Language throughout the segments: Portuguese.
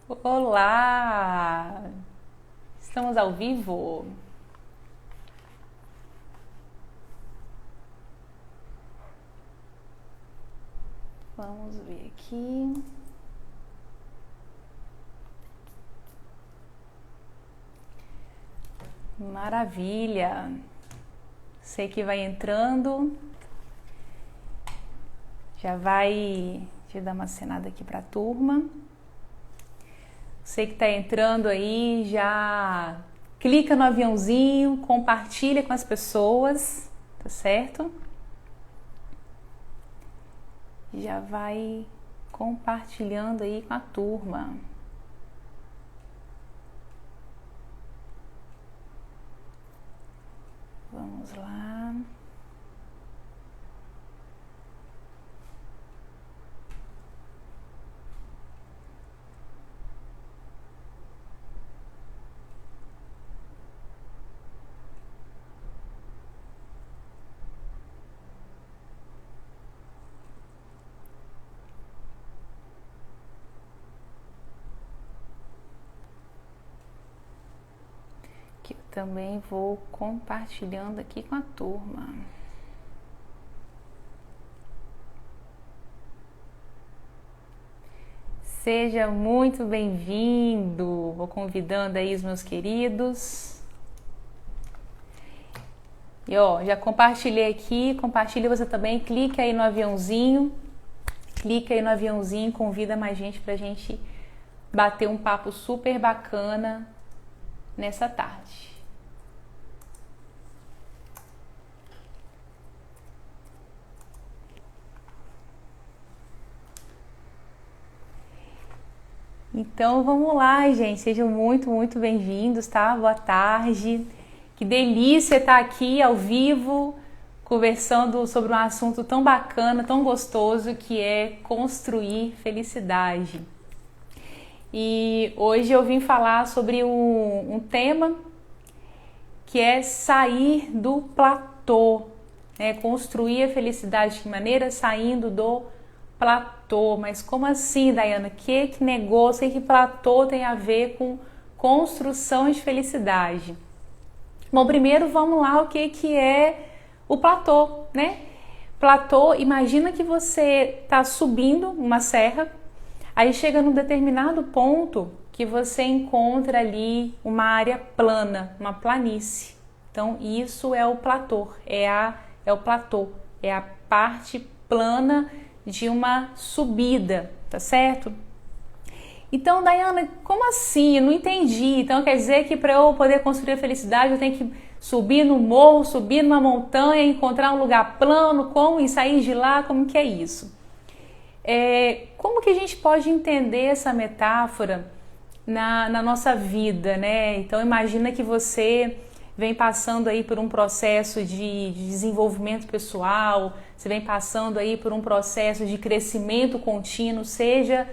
Olá! Estamos ao vivo? Vamos ver aqui. Maravilha! Sei que vai entrando. Já vai... Deixa eu dar uma acenada aqui para a turma. Você que está entrando aí, já clica no aviãozinho, compartilha com as pessoas, tá certo? Já vai compartilhando aí com a turma. Vamos lá. Que eu também vou compartilhando aqui com a turma. Seja muito bem-vindo. Vou convidando aí os meus queridos. E ó, já compartilhei aqui, compartilhe você também, clica aí no aviãozinho. Clica aí no aviãozinho, convida mais gente pra gente bater um papo super bacana nessa tarde. Então vamos lá, gente, sejam muito bem-vindos, tá? Boa tarde. Que delícia estar aqui ao vivo, conversando sobre um assunto tão bacana, tão gostoso, que é construir felicidade. E hoje eu vim falar sobre um tema que é sair do platô, né? Construir a felicidade de que maneira? Saindo do platô. Mas como assim, Dayana? Que negócio, que platô tem a ver com construção de felicidade? Bom, primeiro vamos lá, o que é o platô, né? Platô, imagina que você está subindo uma serra, aí chega num determinado ponto que você encontra ali uma área plana, uma planície. Então isso é o platô, é o platô, é a parte plana de uma subida, tá certo? Então, Dayana, como assim? Eu não entendi. Então quer dizer que para eu poder construir a felicidade eu tenho que subir no morro, subir numa montanha, encontrar um lugar plano, como e sair de lá? Como que é isso? Como que a gente pode entender essa metáfora na nossa vida, né? Então imagina que você vem passando aí por um processo de desenvolvimento pessoal, você vem passando aí por um processo de crescimento contínuo, seja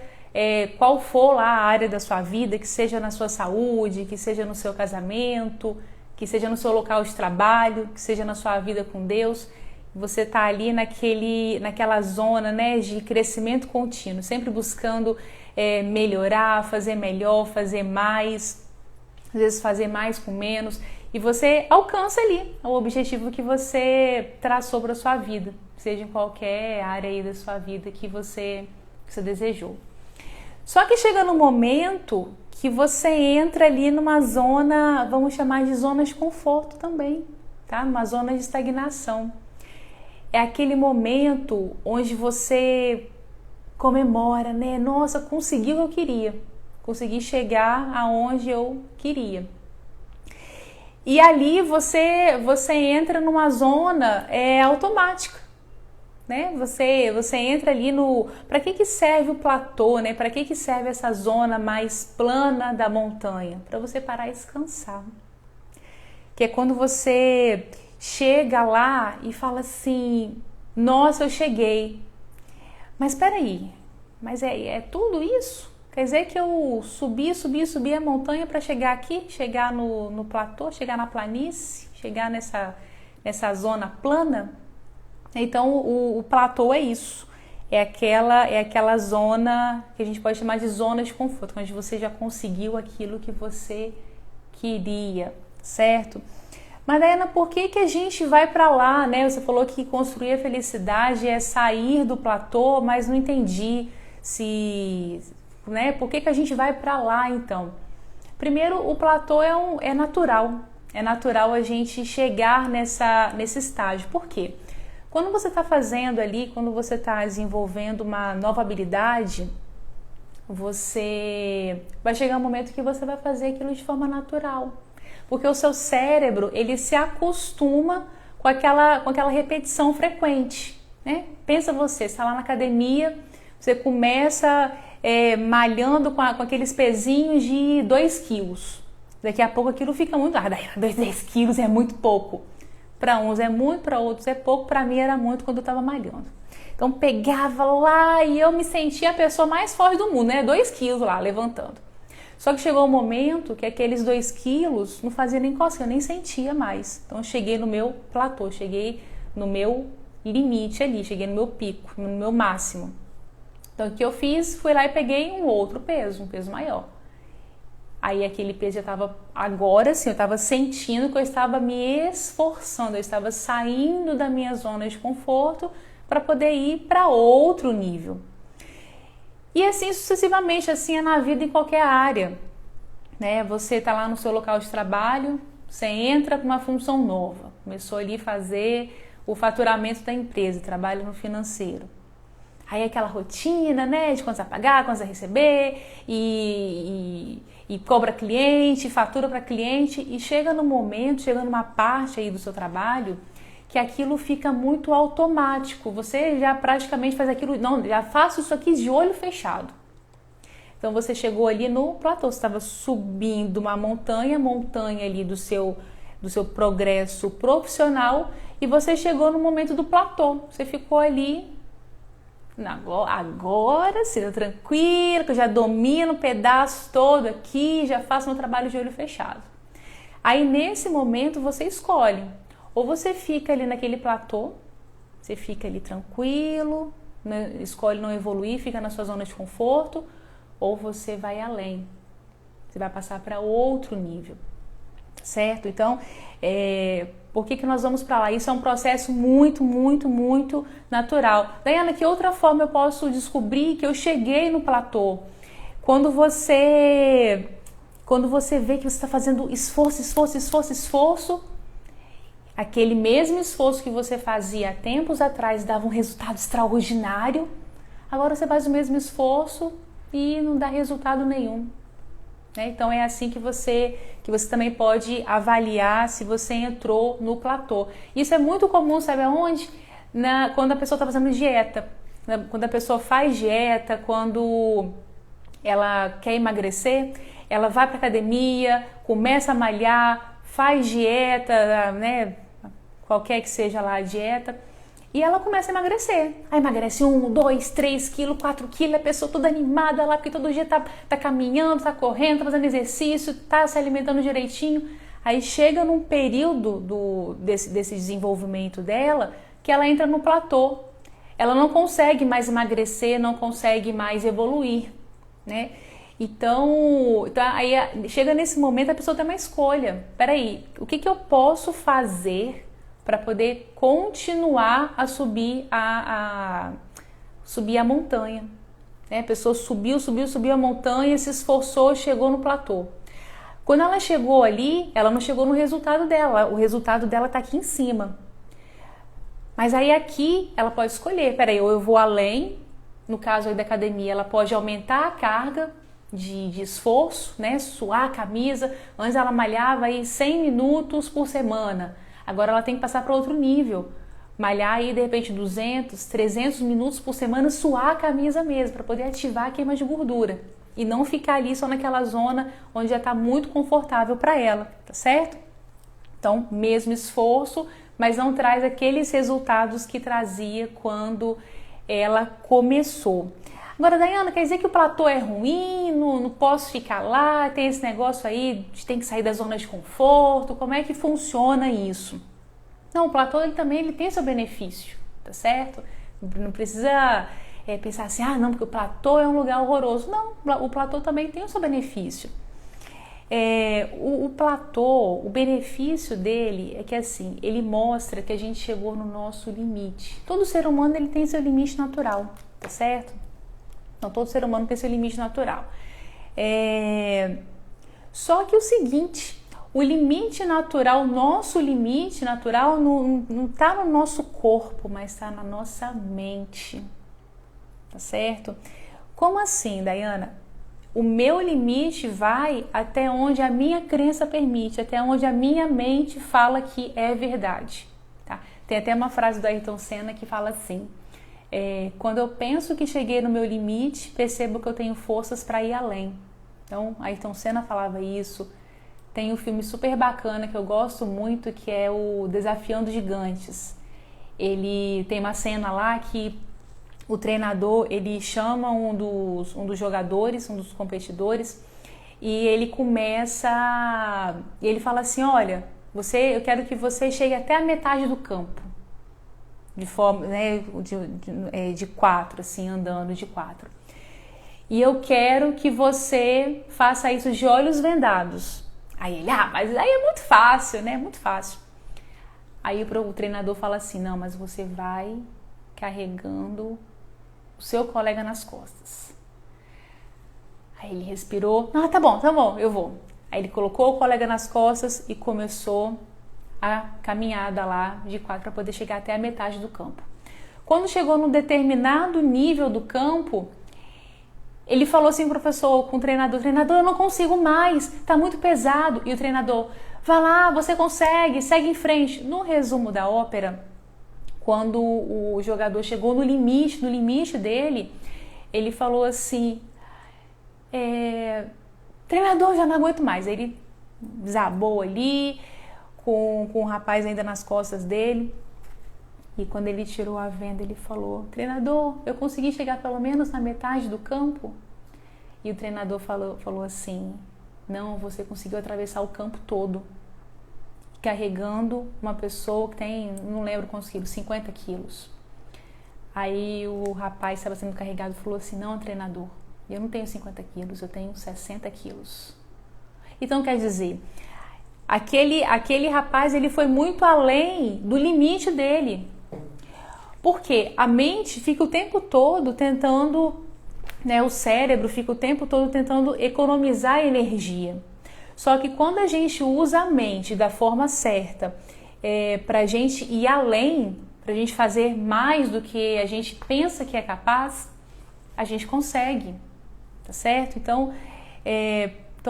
qual for lá a área da sua vida, que seja na sua saúde, que seja no seu casamento, que seja no seu local de trabalho, que seja na sua vida com Deus, você está ali naquela zona, né, de crescimento contínuo, sempre buscando melhorar, fazer melhor, fazer mais, às vezes fazer mais com menos, e você alcança ali o objetivo que você traçou para a sua vida, seja em qualquer área aí da sua vida que você desejou. Só que chega no momento que você entra ali numa zona, vamos chamar de zona de conforto também, tá? Uma zona de estagnação. É aquele momento onde você comemora, né? Nossa, consegui o que eu queria. Consegui chegar aonde eu queria. E ali você entra numa zona automática. Né? Você entra ali no... Para que serve o platô, né? Para que serve essa zona mais plana da montanha? Para você parar e descansar. Que é quando você chega lá e fala assim, nossa, eu cheguei. Mas espera aí, mas é tudo isso? Quer dizer que eu subi a montanha para chegar aqui, chegar no platô, chegar na planície, chegar nessa zona plana? Então o platô é isso, é aquela zona que a gente pode chamar de zona de conforto, onde você já conseguiu aquilo que você queria, certo? Mas, Daiana, por que a gente vai para lá, né? Você falou que construir a felicidade é sair do platô, mas não entendi né? Por que a gente vai para lá, então? Primeiro, o platô é natural. É natural a gente chegar nesse estágio. Por quê? Quando você está fazendo ali, quando você está desenvolvendo uma nova habilidade, você vai chegar um momento que você vai fazer aquilo de forma natural. Porque o seu cérebro, ele se acostuma com aquela repetição frequente, né? Pensa você está lá na academia, você começa malhando com aqueles pezinhos de 2 quilos. Daqui a pouco aquilo fica muito... 10 quilos é muito pouco. Para uns é muito, para outros é pouco. Para mim era muito quando eu estava malhando. Então pegava lá e eu me sentia a pessoa mais forte do mundo, né? 2 quilos lá, levantando. Só que chegou um momento que aqueles 2 quilos não fazia nem cócega, eu nem sentia mais. Então eu cheguei no meu platô, cheguei no meu limite ali, cheguei no meu pico, no meu máximo. Então o que eu fiz? Fui lá e peguei um peso maior. Aí aquele peso já estava, agora sim, eu estava sentindo que eu estava me esforçando, eu estava saindo da minha zona de conforto para poder ir para outro nível. E assim sucessivamente, assim é na vida em qualquer área, né? Você está lá no seu local de trabalho, você entra com uma função nova, começou ali a fazer o faturamento da empresa, trabalha no financeiro. Aí aquela rotina, né, de quantos a pagar, quantos a receber, e cobra cliente, fatura para cliente, e chega no momento, chega numa parte aí do seu trabalho que aquilo fica muito automático. Você já praticamente faz aquilo, não, já faço isso aqui de olho fechado. Então você chegou ali no platô, você estava subindo uma montanha ali do seu progresso profissional, e você chegou no momento do platô. Você ficou ali, agora sim, tranquilo, que eu já domino o pedaço todo aqui, já faço meu trabalho de olho fechado. Aí nesse momento você escolhe, ou você fica ali naquele platô, você fica ali tranquilo, né, escolhe não evoluir, fica na sua zona de conforto, ou você vai além, você vai passar para outro nível, certo? Então, por que nós vamos para lá? Isso é um processo muito, muito, muito natural. Daiana, que outra forma eu posso descobrir que eu cheguei no platô? Quando você vê que você está fazendo esforço, aquele mesmo esforço que você fazia há tempos atrás dava um resultado extraordinário, agora você faz o mesmo esforço e não dá resultado nenhum. Então é assim que você também pode avaliar se você entrou no platô. Isso é muito comum, sabe aonde? Quando a pessoa está fazendo dieta. Quando a pessoa faz dieta, quando ela quer emagrecer, ela vai para a academia, começa a malhar, faz dieta, né? Qualquer que seja lá a dieta, e ela começa a emagrecer. Aí emagrece 1, 2, 3 quilos, 4 quilos, a pessoa toda animada lá, porque todo dia tá caminhando, tá correndo, tá fazendo exercício, tá se alimentando direitinho. Aí chega num período desse desenvolvimento dela, que ela entra no platô. Ela não consegue mais emagrecer, não consegue mais evoluir, né? Então aí chega nesse momento a pessoa tem uma escolha. Peraí, o que eu posso fazer para poder continuar a subir subir a montanha? A pessoa subiu a montanha, se esforçou, chegou no platô. Quando ela chegou ali, ela não chegou no resultado dela, o resultado dela está aqui em cima. Mas aí aqui ela pode escolher, peraí, ou eu vou além, no caso aí da academia, ela pode aumentar a carga de esforço, né? Suar a camisa. Antes ela malhava aí 100 minutos por semana, agora ela tem que passar para outro nível, malhar aí de repente 200, 300 minutos por semana, suar a camisa mesmo, para poder ativar a queima de gordura e não ficar ali só naquela zona onde já está muito confortável para ela, tá certo? Então, mesmo esforço, mas não traz aqueles resultados que trazia quando ela começou. Agora, Daiana, quer dizer que o platô é ruim, não posso ficar lá, tem esse negócio aí de tem que sair da zona de conforto, como é que funciona isso? Não, o platô ele tem seu benefício, tá certo? Não precisa pensar assim, não, porque o platô é um lugar horroroso. Não, o platô também tem o seu benefício. O platô, o benefício dele é que assim, ele mostra que a gente chegou no nosso limite. Todo ser humano ele tem seu limite natural, tá certo? Então todo ser humano tem seu limite natural. Só que o seguinte, o limite natural, nosso limite natural não está no nosso corpo, mas está na nossa mente, tá certo? Como assim, Dayana? O meu limite vai até onde a minha crença permite, até onde a minha mente fala que é verdade. Tá? Tem até uma frase do Ayrton Senna que fala assim, quando eu penso que cheguei no meu limite, percebo que eu tenho forças para ir além. Então, Ayrton Senna falava isso. Tem um filme super bacana que eu gosto muito, que é o Desafiando Gigantes. Ele tem uma cena lá que o treinador, ele chama um dos jogadores, um dos competidores, e ele começa, ele fala assim, olha, eu quero que você chegue até a metade do campo, de forma, né, de 4, assim, andando de 4. E eu quero que você faça isso de olhos vendados. Aí ele, mas aí é muito fácil, né, muito fácil. Aí o treinador fala assim, não, mas você vai carregando o seu colega nas costas. Aí ele respirou, tá bom, eu vou. Aí ele colocou o colega nas costas e começou a caminhada lá de 4 para poder chegar até a metade do campo. Quando chegou num determinado nível do campo, ele falou assim pro professor, com o treinador, eu não consigo mais, tá muito pesado. E o treinador, vai lá, você consegue, segue em frente. No resumo da ópera, quando o jogador chegou no limite dele, ele falou assim, treinador, já não aguento mais. Ele desabou ali, com o rapaz ainda nas costas dele. E quando ele tirou a venda, ele falou, treinador, eu consegui chegar pelo menos na metade do campo? E o treinador falou assim, não, você conseguiu atravessar o campo todo, carregando uma pessoa que tem, não lembro quantos quilos, 50 quilos. Aí o rapaz estava sendo carregado e falou assim, não, treinador, eu não tenho 50 quilos, eu tenho 60 quilos. Então, quer dizer, aquele rapaz, ele foi muito além do limite dele. Porque a mente fica o tempo todo tentando, né, o cérebro fica o tempo todo tentando economizar energia. Só que quando a gente usa a mente da forma certa, para a gente ir além, para a gente fazer mais do que a gente pensa que é capaz, a gente consegue, tá certo? Então,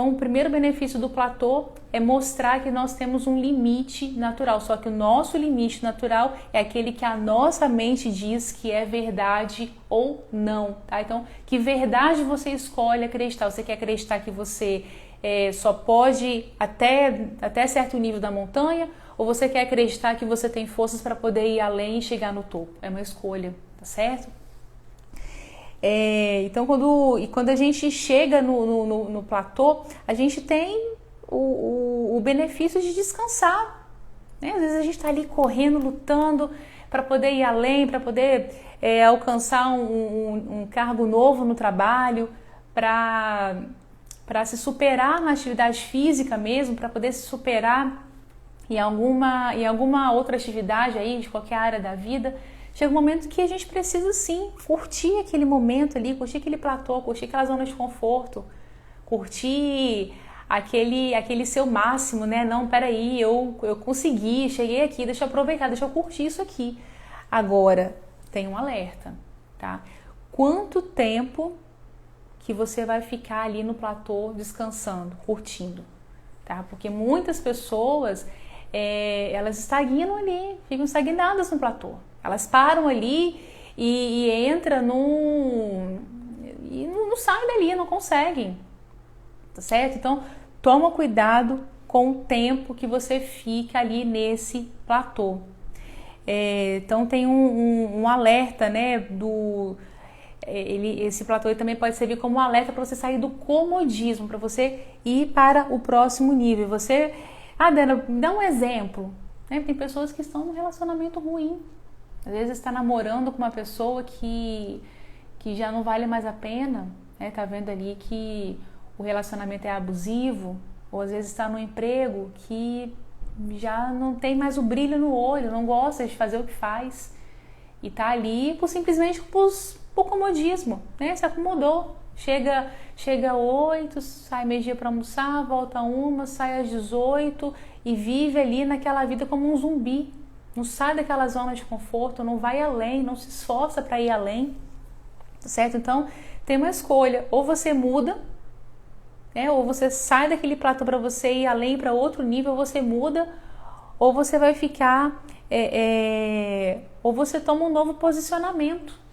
o primeiro benefício do platô é mostrar que nós temos um limite natural, só que o nosso limite natural é aquele que a nossa mente diz que é verdade ou não, tá? Então, que verdade você escolhe acreditar? Você quer acreditar que você só pode ir até certo nível da montanha, ou você quer acreditar que você tem forças para poder ir além e chegar no topo? É uma escolha, tá certo? Então, quando a gente chega no platô, a gente tem o benefício de descansar, né? Às vezes a gente está ali correndo, lutando para poder ir além, para poder alcançar um cargo novo no trabalho, para se superar na atividade física mesmo, para poder se superar em alguma outra atividade aí, de qualquer área da vida. Chega um momento que a gente precisa sim curtir aquele momento ali, curtir aquele platô, curtir aquela zona de conforto, curtir aquele seu máximo, né? Não, peraí, eu consegui, cheguei aqui, deixa eu aproveitar, deixa eu curtir isso aqui. Agora, tem um alerta, tá? Quanto tempo que você vai ficar ali no platô descansando, curtindo, tá? Porque muitas pessoas, elas estagnam ali, ficam estagnadas no platô. Elas param ali e entram e não saem dali, não conseguem, tá certo? Então, toma cuidado com o tempo que você fica ali nesse platô. Então, tem um alerta, né, esse platô também pode servir como um alerta para você sair do comodismo, para você ir para o próximo nível. Dana, dá um exemplo, né? Tem pessoas que estão num relacionamento ruim. Às vezes está namorando com uma pessoa que que já não vale mais a pena, né? Tá vendo ali que o relacionamento é abusivo, ou às vezes está num emprego que já não tem mais o brilho no olho, não gosta de fazer o que faz e tá ali simplesmente por comodismo, né? Se acomodou. Chega 8, sai meio-dia para almoçar, volta 1, sai às 18 e vive ali naquela vida como um zumbi. Não sai daquela zona de conforto, não vai além, não se esforça para ir além, certo? Então, tem uma escolha, ou você muda, né? Ou você sai daquele platô para você ir além para outro nível, você muda, ou você vai ficar, ou você toma um novo posicionamento.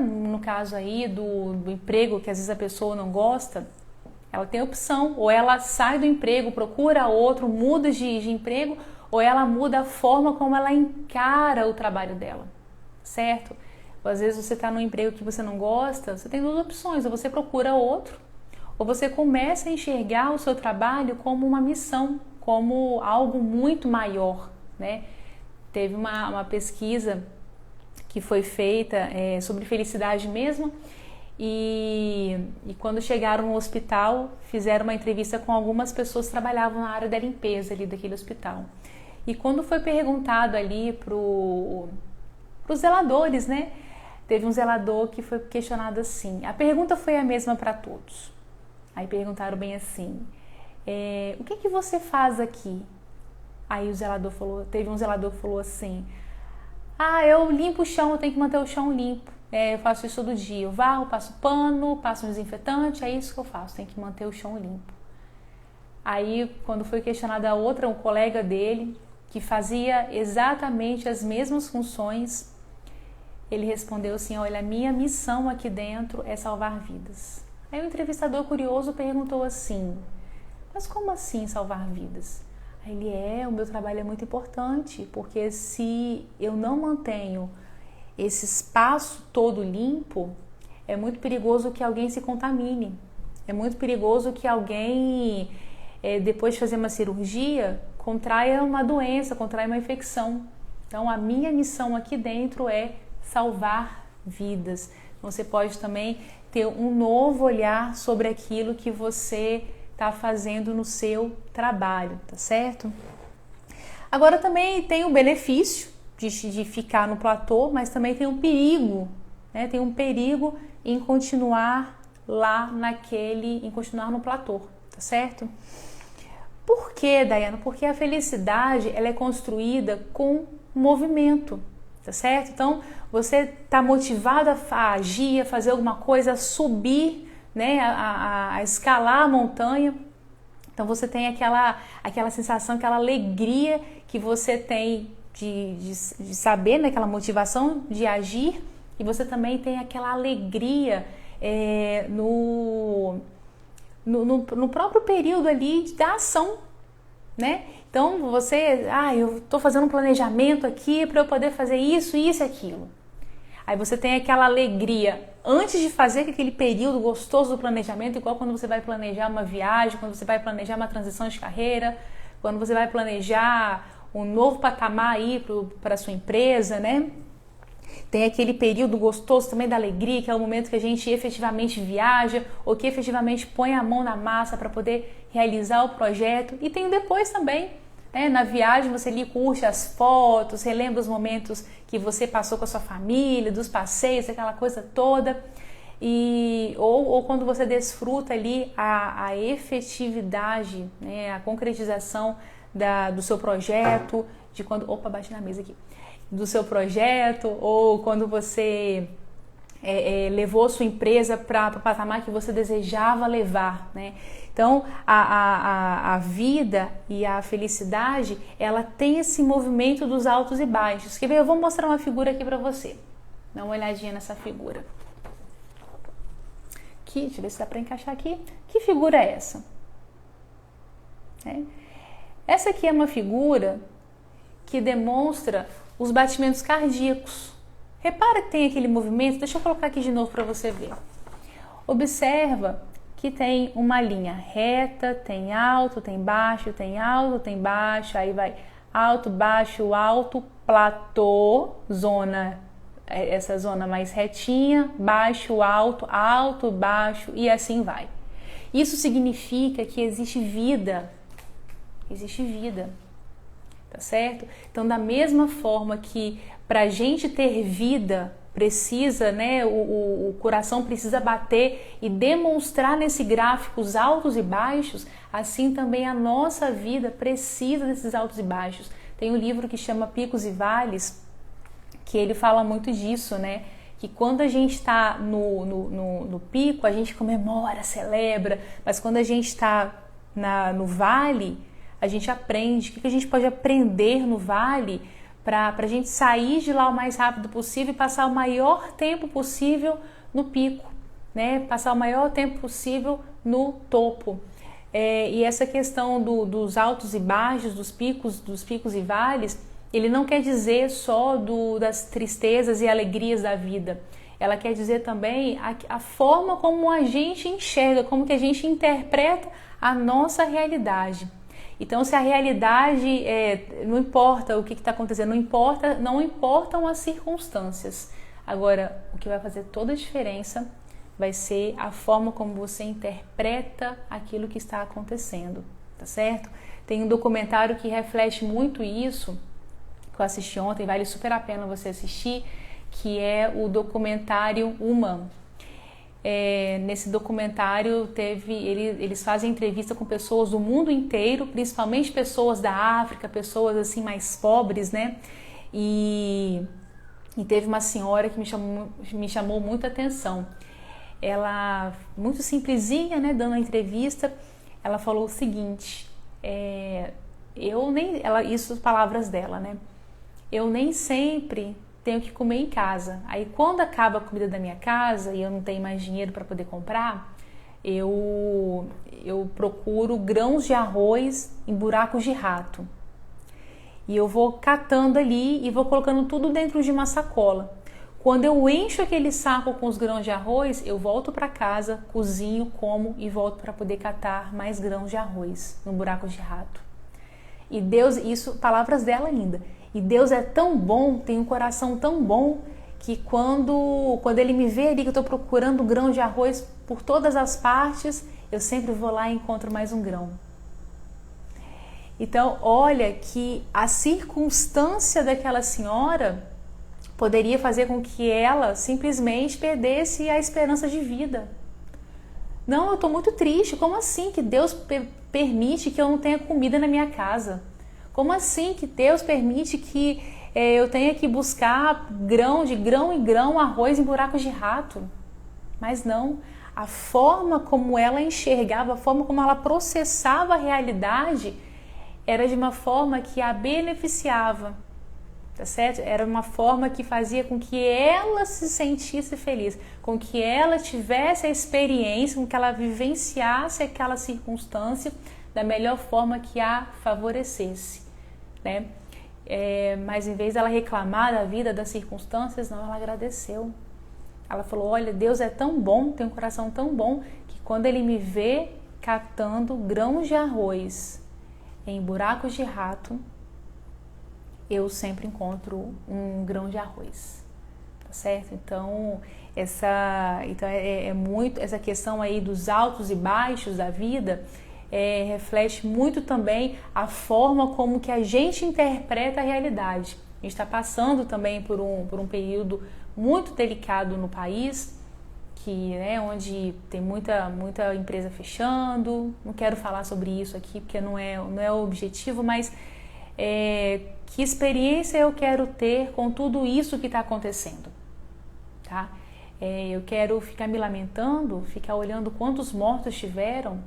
No caso aí do emprego que às vezes a pessoa não gosta, ela tem opção, ou ela sai do emprego, procura outro, muda de emprego, ou ela muda a forma como ela encara o trabalho dela, certo? Ou às vezes você está num emprego que você não gosta, você tem duas opções, ou você procura outro, ou você começa a enxergar o seu trabalho como uma missão, como algo muito maior, né? Teve uma pesquisa que foi feita sobre felicidade mesmo, e quando chegaram no hospital, fizeram uma entrevista com algumas pessoas que trabalhavam na área da limpeza ali daquele hospital. E quando foi perguntado ali pros zeladores, né? Teve um zelador que foi questionado assim, a pergunta foi a mesma para todos. Aí perguntaram bem assim, o que você faz aqui? Aí teve um zelador que falou assim, eu limpo o chão, eu tenho que manter o chão limpo. Eu faço isso todo dia. Eu varro, passo pano, passo um desinfetante, é isso que eu faço, tenho que manter o chão limpo. Aí, quando foi questionada a outra, um colega dele, que fazia exatamente as mesmas funções, ele respondeu assim, olha, a minha missão aqui dentro é salvar vidas. Aí o entrevistador curioso perguntou assim, mas como assim salvar vidas? O meu trabalho é muito importante, porque se eu não mantenho esse espaço todo limpo, é muito perigoso que alguém se contamine. É muito perigoso que alguém, depois de fazer uma cirurgia, contraia uma doença, contraia uma infecção. Então, a minha missão aqui dentro é salvar vidas. Você pode também ter um novo olhar sobre aquilo que você está fazendo no seu trabalho, tá certo? Agora também tem o benefício de ficar no platô, mas também tem um perigo, né? Tem um perigo em continuar em continuar no platô, tá certo? Por quê, Daiana? Porque a felicidade, ela é construída com movimento, tá certo? Então, você está motivado a agir, a fazer alguma coisa, a subir, né, a escalar a montanha. Então você tem aquela sensação, aquela alegria que você tem de saber, né, aquela motivação de agir, e você também tem aquela alegria no próprio período ali da ação, né? Então eu estou fazendo um planejamento aqui para eu poder fazer isso, isso e aquilo. Aí você tem aquela alegria antes de fazer aquele período gostoso do planejamento, igual quando você vai planejar uma viagem, quando você vai planejar uma transição de carreira, quando você vai planejar um novo patamar aí para a sua empresa, né? Tem aquele período gostoso também da alegria, que é o momento que a gente efetivamente viaja ou que efetivamente põe a mão na massa para poder realizar o projeto. E tem o depois também. Na viagem você ali curte as fotos, relembra os momentos que você passou com a sua família, dos passeios, aquela coisa toda. Ou quando você desfruta ali a efetividade, né, a concretização do seu projeto, bati na mesa aqui, do seu projeto, ou quando você levou sua empresa para o patamar que você desejava levar, né? Então, a vida e a felicidade, ela tem esse movimento dos altos e baixos. Quer ver? Eu vou mostrar uma figura aqui para você. Dá uma olhadinha nessa figura. Aqui, deixa eu ver se dá para encaixar aqui. Que figura é essa? Essa aqui é uma figura que demonstra os batimentos cardíacos. Repara que tem aquele movimento. Deixa eu colocar aqui de novo para você ver. Observa que tem uma linha reta, tem alto, tem baixo, tem alto, tem baixo, aí vai alto, baixo, alto, platô, zona essa zona mais retinha, baixo, alto, alto, baixo e assim vai. Isso significa que existe vida, tá certo? Então, da mesma forma que para a gente ter vida precisa, né, o coração precisa bater e demonstrar nesse gráfico os altos e baixos, assim também a nossa vida precisa desses altos e baixos. Tem um livro que chama Picos e Vales, que ele fala muito disso, né? Que quando a gente está no pico, a gente comemora, celebra, mas quando a gente está no vale, a gente aprende. O que a gente pode aprender no vale para a gente sair de lá o mais rápido possível e passar o maior tempo possível no pico, né? Passar o maior tempo possível no topo. E essa questão dos altos e baixos, dos picos e vales, ele não quer dizer só das tristezas e alegrias da vida. Ela quer dizer também a forma como a gente enxerga, como que a gente interpreta a nossa realidade. Então, se a realidade, não importa o que está acontecendo, não importam as circunstâncias. Agora, o que vai fazer toda a diferença vai ser a forma como você interpreta aquilo que está acontecendo, tá certo? Tem um documentário que reflete muito isso, que eu assisti ontem, vale super a pena você assistir, que é o documentário Uma. Nesse documentário eles fazem entrevista com pessoas do mundo inteiro, principalmente pessoas da África, pessoas assim mais pobres, né? E teve uma senhora que me chamou muita atenção. Ela, muito simplesinha, né, dando a entrevista, ela falou o seguinte, isso palavras dela, né? Eu nem sempre tenho que comer em casa. Aí quando acaba a comida da minha casa e eu não tenho mais dinheiro para poder comprar, eu procuro grãos de arroz em buracos de rato. E eu vou catando ali e vou colocando tudo dentro de uma sacola. Quando eu encho aquele saco com os grãos de arroz, eu volto para casa, cozinho, como e volto para poder catar mais grãos de arroz no buraco de rato. E Deus, isso, palavras dela ainda. E Deus é tão bom, tem um coração tão bom, que quando Ele me vê ali que eu estou procurando grão de arroz por todas as partes, eu sempre vou lá e encontro mais um grão. Então, olha que a circunstância daquela senhora poderia fazer com que ela simplesmente perdesse a esperança de vida. Não, eu estou muito triste. Como assim que Deus permite que eu não tenha comida na minha casa? Como assim que Deus permite que eu tenha que buscar de grão em grão, arroz em buracos de rato? Mas não, a forma como ela enxergava, a forma como ela processava a realidade era de uma forma que a beneficiava, tá certo? Era uma forma que fazia com que ela se sentisse feliz, com que ela tivesse a experiência, com que ela vivenciasse aquela circunstância da melhor forma que a favorecesse, né? Mas em vez dela reclamar da vida, das circunstâncias, não, ela agradeceu. Ela falou, olha, Deus é tão bom, tem um coração tão bom, que quando Ele me vê catando grãos de arroz em buracos de rato, eu sempre encontro um grão de arroz, tá certo? Então, muito essa questão aí dos altos e baixos da vida reflete muito também a forma como que a gente interpreta a realidade. A gente está passando também por um período muito delicado no país, onde tem muita empresa fechando. Não quero falar sobre isso aqui porque não é o objetivo, mas que experiência eu quero ter com tudo isso que está acontecendo, tá? Eu quero ficar me lamentando, ficar olhando quantos mortos tiveram,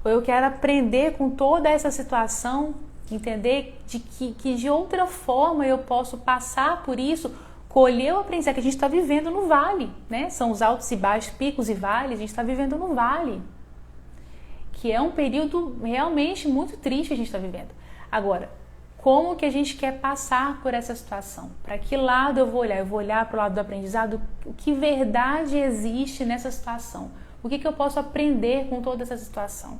ou eu quero aprender com toda essa situação, entender que de outra forma eu posso passar por isso, colher o aprendizado que a gente está vivendo no vale, né? São os altos e baixos, picos e vales, a gente está vivendo no vale, que é um período realmente muito triste a gente está vivendo. Agora, como que a gente quer passar por essa situação? Para que lado eu vou olhar? Eu vou olhar para o lado do aprendizado? O que verdade existe nessa situação? O que eu posso aprender com toda essa situação?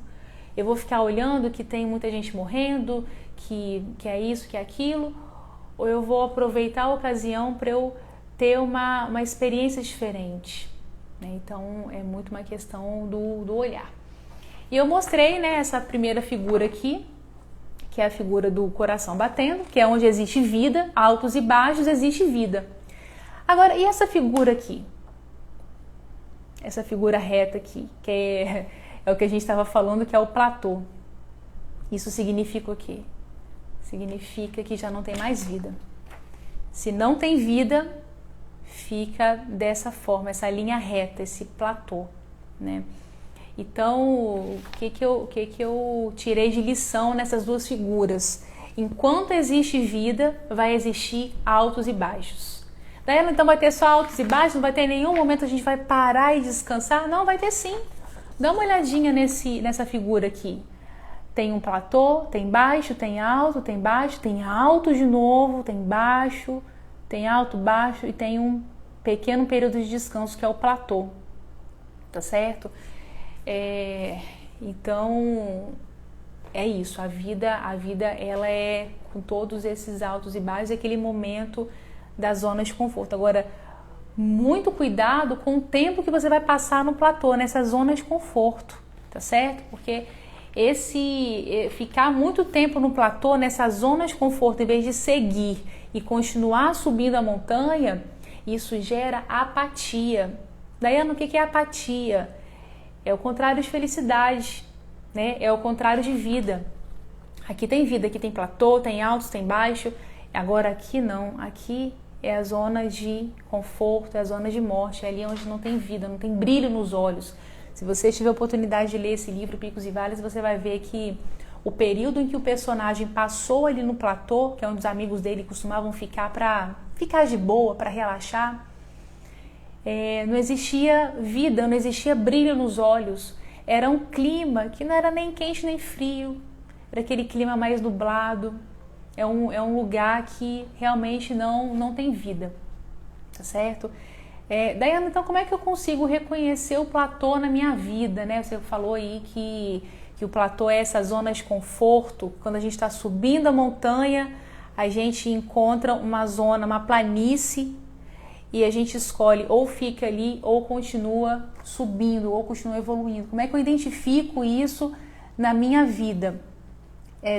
Eu vou ficar olhando que tem muita gente morrendo, que é isso, que é aquilo? Ou eu vou aproveitar a ocasião para eu ter uma experiência diferente, né? Então é muito uma questão do olhar. E eu mostrei, né, essa primeira figura aqui, que é a figura do coração batendo, que é onde existe vida, altos e baixos, existe vida. Agora, e essa figura aqui? Essa figura reta aqui, que é o que a gente estava falando, que é o platô. Isso significa o quê? Significa que já não tem mais vida. Se não tem vida, fica dessa forma, essa linha reta, esse platô, né? Então, o que eu tirei de lição nessas duas figuras? Enquanto existe vida, vai existir altos e baixos. Daí, então vai ter só altos e baixos, não vai ter em nenhum momento a gente vai parar e descansar? Não, vai ter sim. Dá uma olhadinha nessa figura aqui. Tem um platô, tem baixo, tem alto, tem baixo, tem alto de novo, tem baixo, tem alto, baixo e tem um pequeno período de descanso que é o platô, tá certo? Então é isso, a vida ela é com todos esses altos e baixos, aquele momento da zona de conforto. Agora, muito cuidado com o tempo que você vai passar no platô, nessa zona de conforto, tá certo? Porque ficar muito tempo no platô, nessa zona de conforto, em vez de seguir e continuar subindo a montanha, isso gera apatia. Daiane, o que é apatia? É o contrário de felicidade, né? É o contrário de vida. Aqui tem vida, aqui tem platô, tem altos, tem baixo. Agora aqui não, aqui é a zona de conforto, é a zona de morte, é ali onde não tem vida, não tem brilho nos olhos. Se você tiver a oportunidade de ler esse livro, Picos e Vales, você vai ver que o período em que o personagem passou ali no platô, que é onde os amigos dele costumavam ficar para ficar de boa, para relaxar, não existia vida, não existia brilho nos olhos. Era um clima que não era nem quente nem frio, era aquele clima mais nublado. É um lugar que realmente não tem vida, tá certo? Daiane, então como é que eu consigo reconhecer o platô na minha vida, né? Você falou aí que o platô é essa zona de conforto. Quando a gente está subindo a montanha, a gente encontra uma zona, uma planície, e a gente escolhe ou fica ali ou continua subindo ou continua evoluindo. Como é que eu identifico isso na minha vida?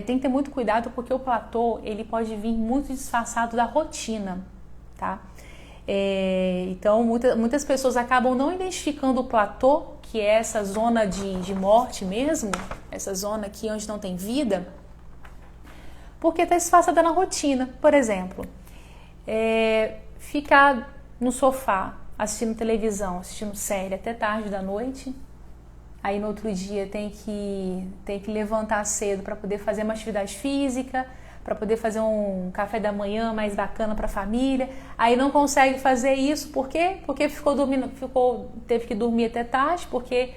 Tem que ter muito cuidado, porque o platô ele pode vir muito disfarçado da rotina, tá? Então muitas pessoas acabam não identificando o platô, que é essa zona de morte mesmo, essa zona aqui onde não tem vida, porque está disfarçada na rotina. Por exemplo, ficar no sofá assistindo televisão, assistindo série até tarde da noite. Aí no outro dia tem que levantar cedo para poder fazer uma atividade física, para poder fazer um café da manhã mais bacana para a família. Aí não consegue fazer isso, por quê? Porque teve que dormir até tarde, porque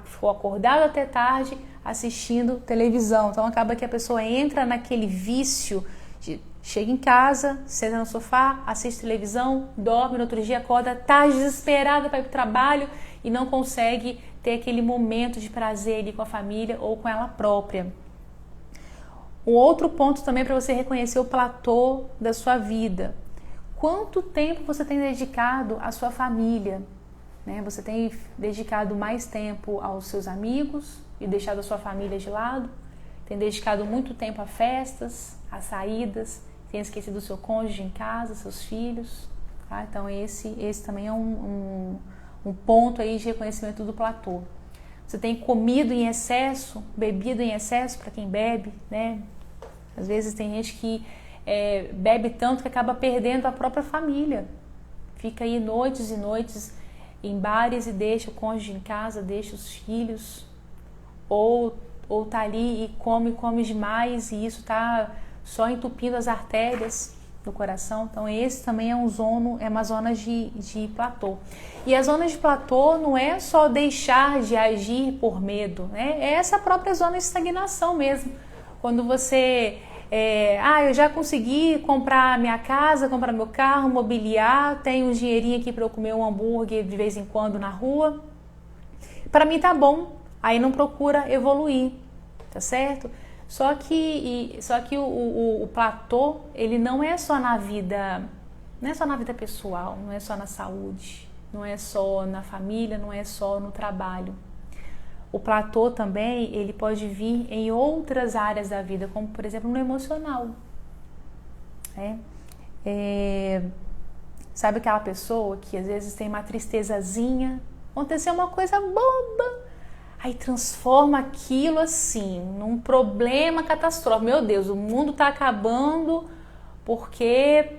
ficou acordado até tarde assistindo televisão. Então acaba que a pessoa entra naquele vício de chega em casa, senta no sofá, assiste televisão, dorme, no outro dia acorda, tá desesperada para ir para o trabalho e não consegue ter aquele momento de prazer ali com a família ou com ela própria. Um outro ponto também para você reconhecer o platô da sua vida. Quanto tempo você tem dedicado à sua família? Né? Você tem dedicado mais tempo aos seus amigos e deixado a sua família de lado? Tem dedicado muito tempo a festas, a saídas? Tem esquecido o seu cônjuge em casa, seus filhos? Tá? Então esse também é um ponto aí de reconhecimento do platô. Você tem comido em excesso, bebido em excesso, para quem bebe, né? Às vezes tem gente que bebe tanto que acaba perdendo a própria família. Fica aí noites e noites em bares e deixa o cônjuge em casa, deixa os filhos. Ou tá ali e come demais, e isso tá só entupindo as artérias do coração. Então esse também é uma zona de platô. E a zona de platô não é só deixar de agir por medo, né? É essa própria zona de estagnação mesmo. Quando você eu já consegui comprar minha casa, comprar meu carro, mobiliar, tenho um dinheirinho aqui para eu comer um hambúrguer de vez em quando na rua, para mim tá bom. Aí não procura evoluir, tá certo? Só que o platô, ele não é só na vida Não é só na vida pessoal, não é só na saúde, não é só na família, não é só no trabalho. O platô também, ele pode vir em outras áreas da vida, como por exemplo no emocional. Sabe aquela pessoa que às vezes tem uma tristezazinha, aconteceu uma coisa boba, aí transforma aquilo assim, num problema catastrófico. Meu Deus, o mundo tá acabando porque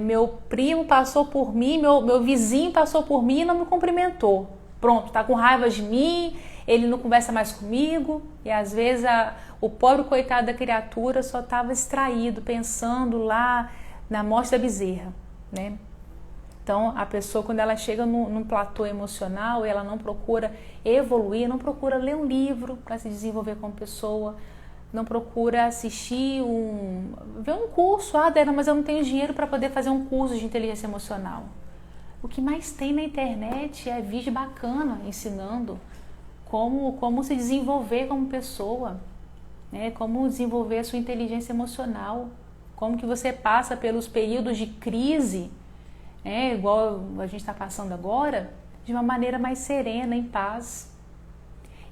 meu primo passou por mim, meu vizinho passou por mim e não me cumprimentou. Pronto, tá com raiva de mim, ele não conversa mais comigo. E às vezes o pobre coitado da criatura só estava distraído, pensando lá na morte da bezerra, né? Então, a pessoa, quando ela chega num platô emocional, ela não procura evoluir, não procura ler um livro para se desenvolver como pessoa, não procura assistir ver um curso. Débora, mas eu não tenho dinheiro para poder fazer um curso de inteligência emocional. O que mais tem na internet é vídeo bacana ensinando como se desenvolver como pessoa, né? Como desenvolver a sua inteligência emocional, como que você passa pelos períodos de crise, igual a gente está passando agora, de uma maneira mais serena, em paz.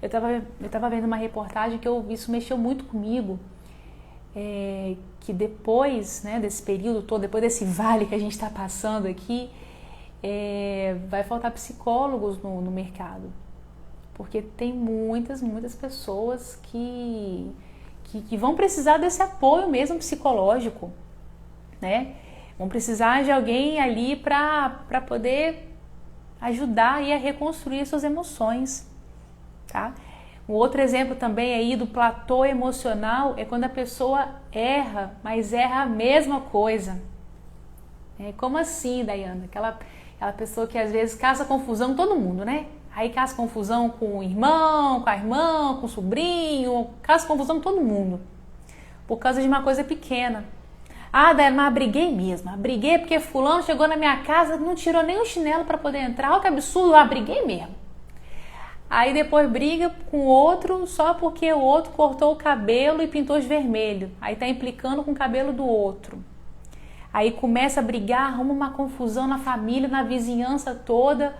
Eu tava vendo uma reportagem que isso mexeu muito comigo, que depois, né, desse período todo, depois desse vale que a gente está passando aqui, vai faltar psicólogos no mercado, porque tem muitas pessoas que vão precisar desse apoio mesmo psicológico, né? Vão precisar de alguém ali para poder ajudar aí a reconstruir suas emoções, tá? Um outro exemplo também aí do platô emocional é quando a pessoa erra, mas erra a mesma coisa. Como assim, Dayana? Aquela pessoa que às vezes causa confusão com todo mundo, né? Aí causa confusão com o irmão, com a irmã, com o sobrinho, causa confusão com todo mundo, por causa de uma coisa pequena. Dayana, mas briguei mesmo. Briguei porque fulano chegou na minha casa, não tirou nem o chinelo para poder entrar. Olha que absurdo, briguei mesmo. Aí depois briga com o outro só porque o outro cortou o cabelo e pintou de vermelho. Aí tá implicando com o cabelo do outro. Aí começa a brigar, arruma uma confusão na família, na vizinhança toda.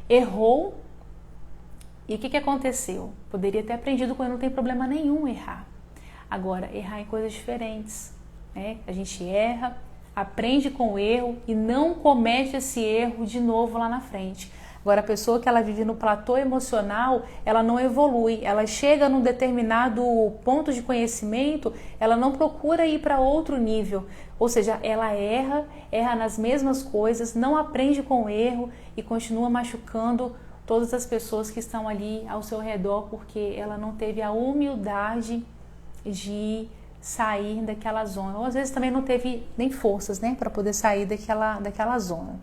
Errou. E o que aconteceu? Poderia ter aprendido com ele, não tem problema nenhum errar. Agora, errar em coisas diferentes. A gente erra, aprende com o erro e não comete esse erro de novo lá na frente. Agora, a pessoa que ela vive no platô emocional, ela não evolui. Ela chega num determinado ponto de conhecimento, ela não procura ir para outro nível. Ou seja, ela erra nas mesmas coisas, não aprende com o erro e continua machucando todas as pessoas que estão ali ao seu redor, porque ela não teve a humildade de sair daquela zona. Ou às vezes também não teve nem forças, né, para poder sair daquela zona.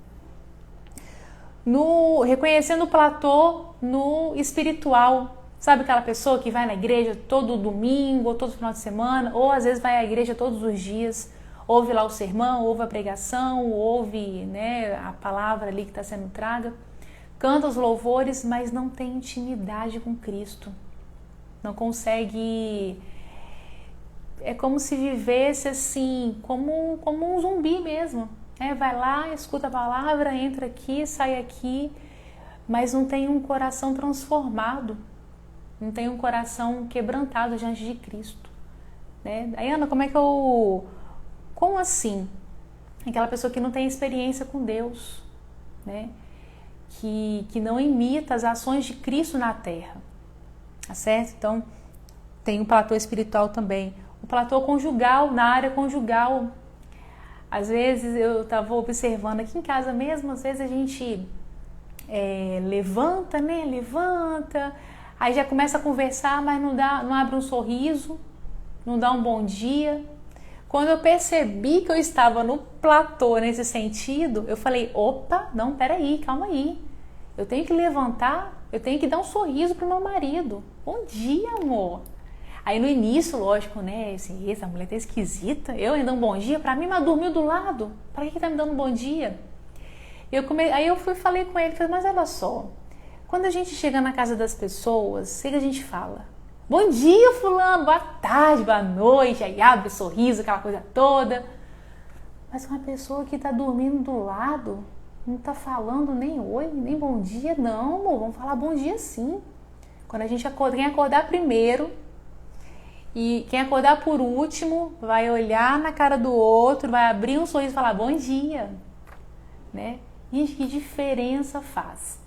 Reconhecendo o platô no espiritual. Sabe aquela pessoa que vai na igreja todo domingo, ou todo final de semana, ou às vezes vai à igreja todos os dias, ouve lá o sermão, ouve a pregação, ouve, né, a palavra ali que está sendo traga, canta os louvores, mas não tem intimidade com Cristo. Não consegue... É como se vivesse assim, como um zumbi mesmo. Vai lá, escuta a palavra, entra aqui, sai aqui, mas não tem um coração transformado, não tem um coração quebrantado diante de Cristo. Dayana, como assim? Aquela pessoa que não tem experiência com Deus, né? Que não imita as ações de Cristo na terra, tá certo? Então, tem o platô espiritual também. O platô conjugal, na área conjugal. Às vezes eu estava observando aqui em casa mesmo, às vezes a gente levanta, aí já começa a conversar, mas não abre um sorriso, não dá um bom dia. Quando eu percebi que eu estava no platô nesse sentido, eu falei, opa, não, peraí, calma aí. Eu tenho que levantar, eu tenho que dar um sorriso pro meu marido. Bom dia, amor. Aí no início, lógico, né, assim, essa mulher tá esquisita, eu ainda um bom dia pra mim, mas dormiu do lado, pra que tá me dando um bom dia? Aí eu falei com ele, falei, mas olha só, quando a gente chega na casa das pessoas, o que a gente fala? Bom dia, fulano, boa tarde, boa noite, aí abre sorriso, aquela coisa toda. Mas uma pessoa que está dormindo do lado, não está falando nem oi, nem bom dia, não, amor, vamos falar bom dia sim. Quando a gente acorda, quem acordar primeiro e quem acordar por último vai olhar na cara do outro, vai abrir um sorriso e falar bom dia, né? Gente, que diferença faz,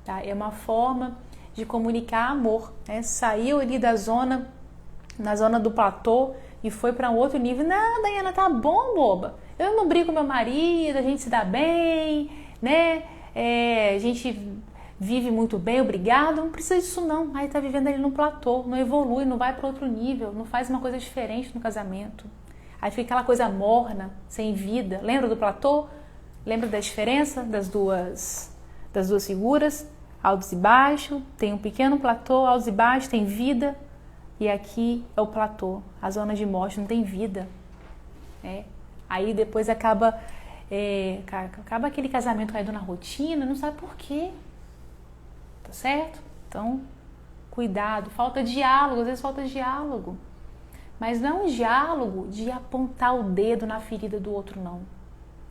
tá? É uma forma de comunicar amor, né? Saiu ali na zona do platô e foi para um outro nível. Não, Daiana, tá bom, boba. Eu não brigo com meu marido, a gente se dá bem, né? A gente vive muito bem, obrigado. Não precisa disso não. Aí tá vivendo ali no platô, não evolui, não vai para outro nível, não faz uma coisa diferente no casamento. Aí fica aquela coisa morna, sem vida. Lembra do platô? Lembra da diferença das duas figuras? Altos e baixos, tem um pequeno platô, altos e baixos, tem vida. E aqui é o platô, a zona de morte, não tem vida. Né? Aí depois acaba aquele casamento caindo na rotina, não sabe por quê. Tá certo? Então, cuidado, falta diálogo, às vezes falta diálogo. Mas não é um diálogo de apontar o dedo na ferida do outro, não.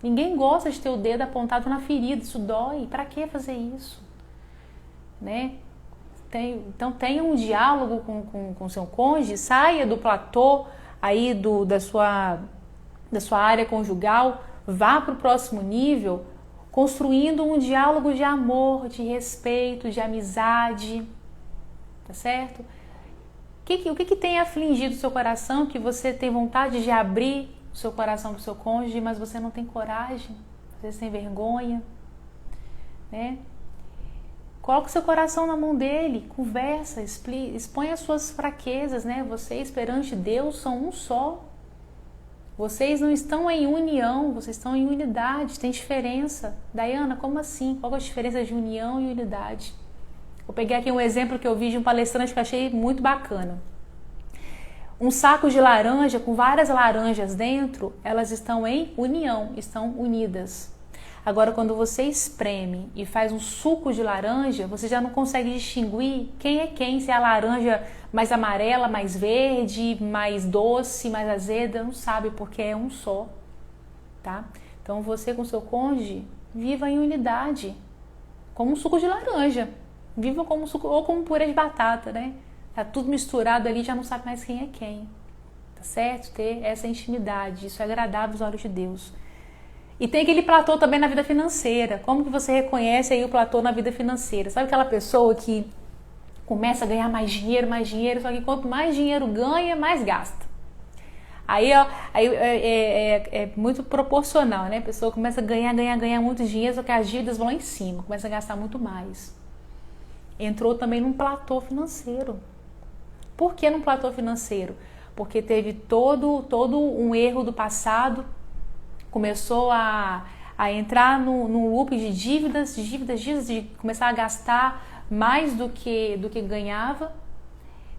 Ninguém gosta de ter o dedo apontado na ferida, isso dói. Pra que fazer isso? Né? Então tenha um diálogo com seu cônjuge, saia do platô aí da sua área conjugal, vá para o próximo nível, construindo um diálogo de amor, de respeito, de amizade, tá certo? O que tem afligido o seu coração que você tem vontade de abrir o seu coração para o seu cônjuge, mas você não tem coragem, às vezes tem vergonha, né? Coloque seu coração na mão dele, conversa, expõe as suas fraquezas, né? Vocês perante Deus são um só. Vocês não estão em união, vocês estão em unidade, tem diferença. Daiana, como assim? Qual é a diferença de união e unidade? Vou pegar aqui um exemplo que eu vi de um palestrante que eu achei muito bacana. Um saco de laranja com várias laranjas dentro, elas estão em união, estão unidas. Agora, quando você espreme e faz um suco de laranja, você já não consegue distinguir quem é quem, se é a laranja mais amarela, mais verde, mais doce, mais azeda, não sabe, porque é um só, tá? Então, você com seu cônjuge, viva em unidade, como um suco de laranja, viva como suco, ou como purê de batata, né? Tá tudo misturado ali, já não sabe mais quem é quem, tá certo? Ter essa intimidade, isso é agradável aos olhos de Deus. E tem aquele platô também na vida financeira. Como que você reconhece aí o platô na vida financeira? Sabe aquela pessoa que começa a ganhar mais dinheiro, só que quanto mais dinheiro ganha, mais gasta. Aí é muito proporcional, né? A pessoa começa a ganhar muito dinheiro, só que as dívidas vão lá em cima, começa a gastar muito mais. Entrou também num platô financeiro. Por que num platô financeiro? Porque teve todo um erro do passado, começou a entrar num loop de dívidas, de começar a gastar mais do que ganhava.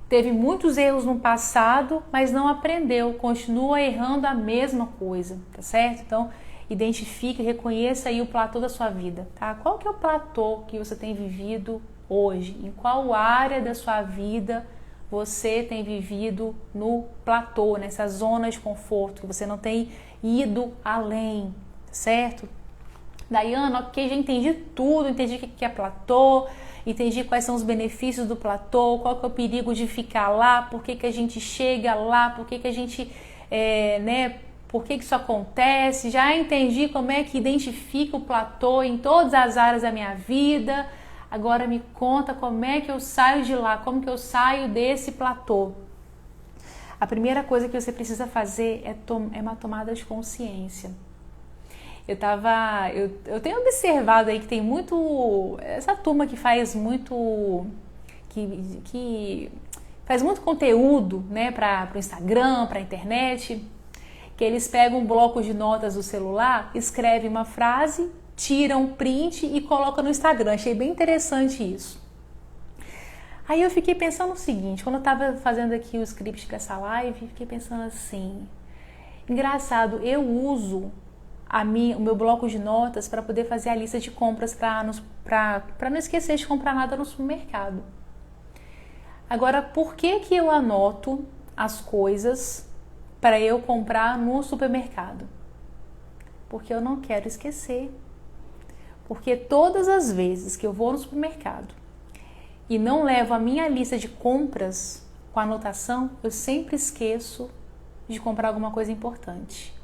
Teve muitos erros no passado, mas não aprendeu, continua errando a mesma coisa, tá certo? Então, identifique, reconheça aí o platô da sua vida, tá? Qual que é o platô que você tem vivido hoje? Em qual área da sua vida você tem vivido no platô, nessa zona de conforto, que você não tem ido além, certo? Daiana, ok, já entendi tudo, entendi o que é platô, entendi quais são os benefícios do platô, qual que é o perigo de ficar lá, por que a gente chega lá, por que a gente, por que isso acontece, já entendi como é que identifica o platô em todas as áreas da minha vida. Agora me conta como é que eu saio de lá, como que eu saio desse platô. A primeira coisa que você precisa fazer é uma tomada de consciência. Eu tenho observado aí que tem muito, essa turma que faz muito, que faz muito conteúdo, né, para o Instagram, para a internet, que eles pegam um bloco de notas do celular, escrevem uma frase, tiram um print e colocam no Instagram. Achei bem interessante isso. Aí eu fiquei pensando o seguinte, quando eu estava fazendo aqui o script para essa live, fiquei pensando assim, engraçado, eu uso o meu bloco de notas para poder fazer a lista de compras para não esquecer de comprar nada no supermercado. Agora, por que eu anoto as coisas para eu comprar no supermercado? Porque eu não quero esquecer. Porque todas as vezes que eu vou no supermercado e não levo a minha lista de compras com anotação, eu sempre esqueço de comprar alguma coisa importante.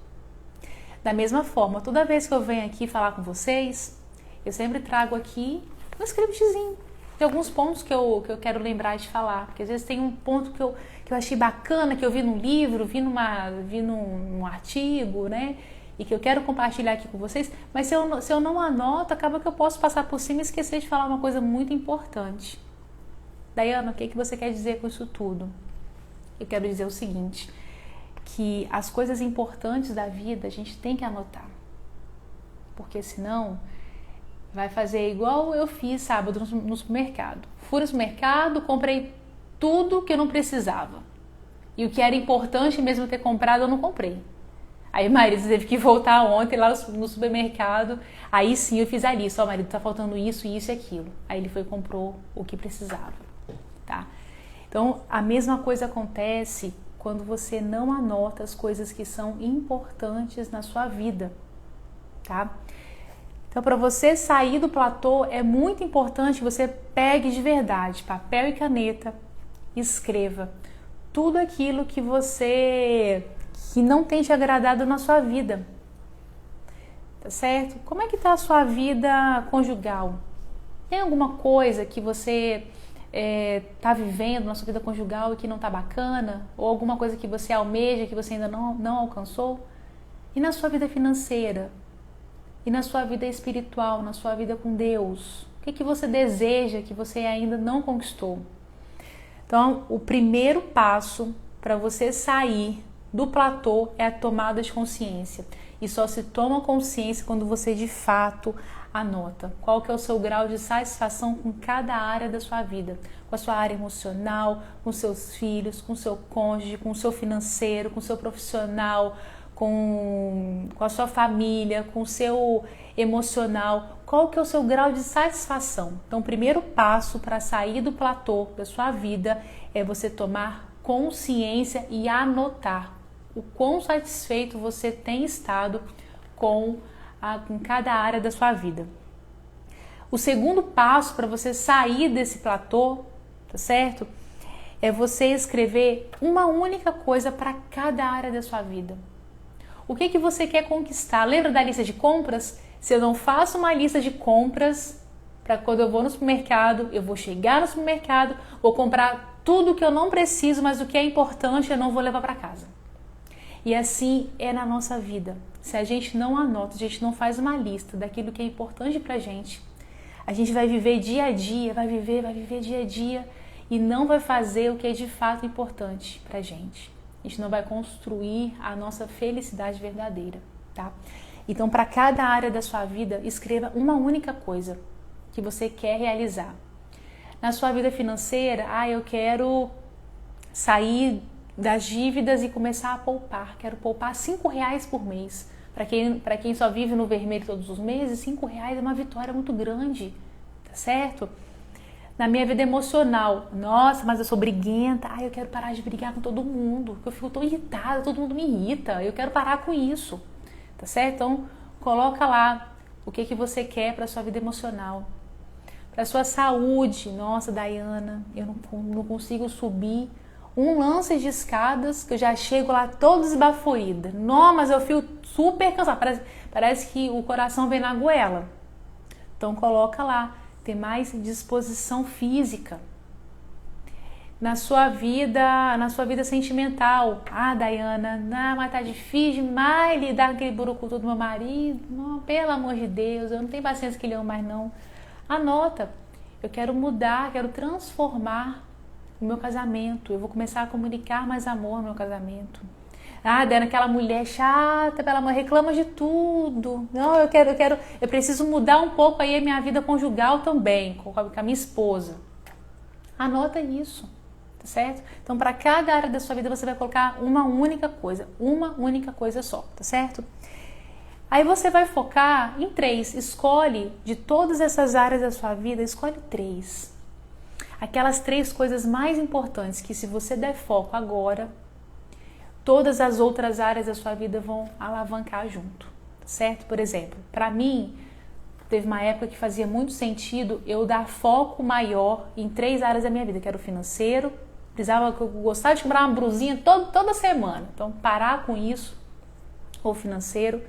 Da mesma forma, toda vez que eu venho aqui falar com vocês, eu sempre trago aqui um scriptzinho de alguns pontos que eu quero lembrar de falar. Porque às vezes tem um ponto que eu achei bacana, que eu vi num livro, vi num artigo, né? E que eu quero compartilhar aqui com vocês. Mas se eu não anoto, acaba que eu posso passar por cima e esquecer de falar uma coisa muito importante. Daiana, o que você quer dizer com isso tudo? Eu quero dizer o seguinte, que as coisas importantes da vida a gente tem que anotar. Porque senão vai fazer igual eu fiz sábado no supermercado. Fui no supermercado, comprei tudo que eu não precisava. E o que era importante mesmo ter comprado, eu não comprei. Aí Marido teve que voltar ontem lá no supermercado. Aí sim eu fiz a lista. Ó, Marido, tá faltando isso, isso e aquilo. Aí ele foi e comprou o que precisava. Tá? Então a mesma coisa acontece quando você não anota as coisas que são importantes na sua vida. Tá? Então, para você sair do platô, é muito importante que você pegue de verdade papel e caneta, escreva tudo aquilo que não tem te agradado na sua vida. Tá certo? Como é que tá a sua vida conjugal? Tem alguma coisa que você tá vivendo na sua vida conjugal e que não tá bacana? Ou alguma coisa que você almeja que você ainda não alcançou? E na sua vida financeira? E na sua vida espiritual, na sua vida com Deus? O que você deseja que você ainda não conquistou? Então, o primeiro passo para você sair do platô é a tomada de consciência. E só se toma consciência quando você de fato anota qual que é o seu grau de satisfação com cada área da sua vida. Com a sua área emocional, com seus filhos, com seu cônjuge, com o seu financeiro, com o seu profissional, com a sua família, com o seu emocional, qual que é o seu grau de satisfação. Então, o primeiro passo para sair do platô da sua vida é você tomar consciência e anotar o quão satisfeito você tem estado com cada área da sua vida. O segundo passo para você sair desse platô, tá certo? É você escrever uma única coisa para cada área da sua vida. O que você quer conquistar? Lembra da lista de compras? Se eu não faço uma lista de compras, para quando eu vou no supermercado, eu vou chegar no supermercado, vou comprar tudo que eu não preciso, mas o que é importante eu não vou levar para casa. E assim é na nossa vida. Se a gente não anota, a gente não faz uma lista daquilo que é importante pra gente, a gente vai viver dia a dia, vai viver dia a dia e não vai fazer o que é de fato importante pra gente. A gente não vai construir a nossa felicidade verdadeira, tá? Então, para cada área da sua vida, escreva uma única coisa que você quer realizar. Na sua vida financeira, eu quero sair das dívidas e começar a poupar. Quero poupar R$5 por mês. Para quem só vive no vermelho todos os meses, R$5 é uma vitória muito grande, tá certo? Na minha vida emocional, nossa, mas eu sou briguenta, eu quero parar de brigar com todo mundo, porque eu fico tão irritada, todo mundo me irrita, eu quero parar com isso, tá certo? Então, coloca lá o que você quer para sua vida emocional. Para sua saúde, nossa, Daiana, eu não consigo subir um lance de escadas que eu já chego lá toda esbaforida. Não, mas eu fico super cansada, parece que o coração vem na goela. Então, coloca lá. Ter mais disposição física. Na sua vida sentimental. Daiana, mas tá difícil demais lidar com aquele burucutu do meu marido. Não, pelo amor de Deus, eu não tenho paciência que ele ama mais não. Anota, eu quero mudar, quero transformar o meu casamento. Eu vou começar a comunicar mais amor no meu casamento. Daiana, aquela mulher chata, pelo amor, reclama de tudo. Não, eu preciso mudar um pouco aí a minha vida conjugal também, com a minha esposa. Anota isso, tá certo? Então, para cada área da sua vida, você vai colocar uma única coisa só, tá certo? Aí você vai focar em 3. Escolhe, de todas essas áreas da sua vida, escolhe 3. Aquelas 3 coisas mais importantes que, se você der foco agora, todas as outras áreas da sua vida vão alavancar junto, tá certo? Por exemplo, para mim, teve uma época que fazia muito sentido eu dar foco maior em 3 áreas da minha vida, que era o financeiro, eu gostava de comprar uma brusinha toda semana, então parar com isso, o financeiro.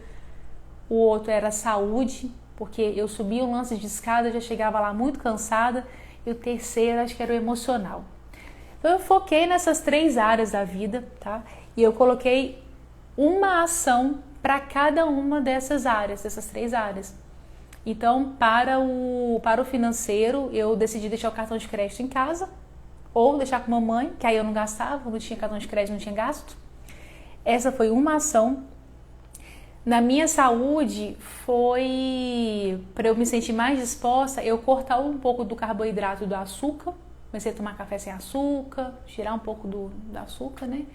O outro era a saúde, porque eu subia um lance de escada, já chegava lá muito cansada, e o terceiro acho que era o emocional. Então eu foquei nessas 3 áreas da vida, tá? E eu coloquei uma ação para cada uma dessas áreas, dessas 3 áreas. Então, para o financeiro, eu decidi deixar o cartão de crédito em casa, ou deixar com a mamãe, que aí eu não gastava, não tinha cartão de crédito, não tinha gasto. Essa foi uma ação. Na minha saúde, foi para eu me sentir mais disposta, eu cortar um pouco do carboidrato e do açúcar. Comecei a tomar café sem açúcar, tirar um pouco do açúcar, né?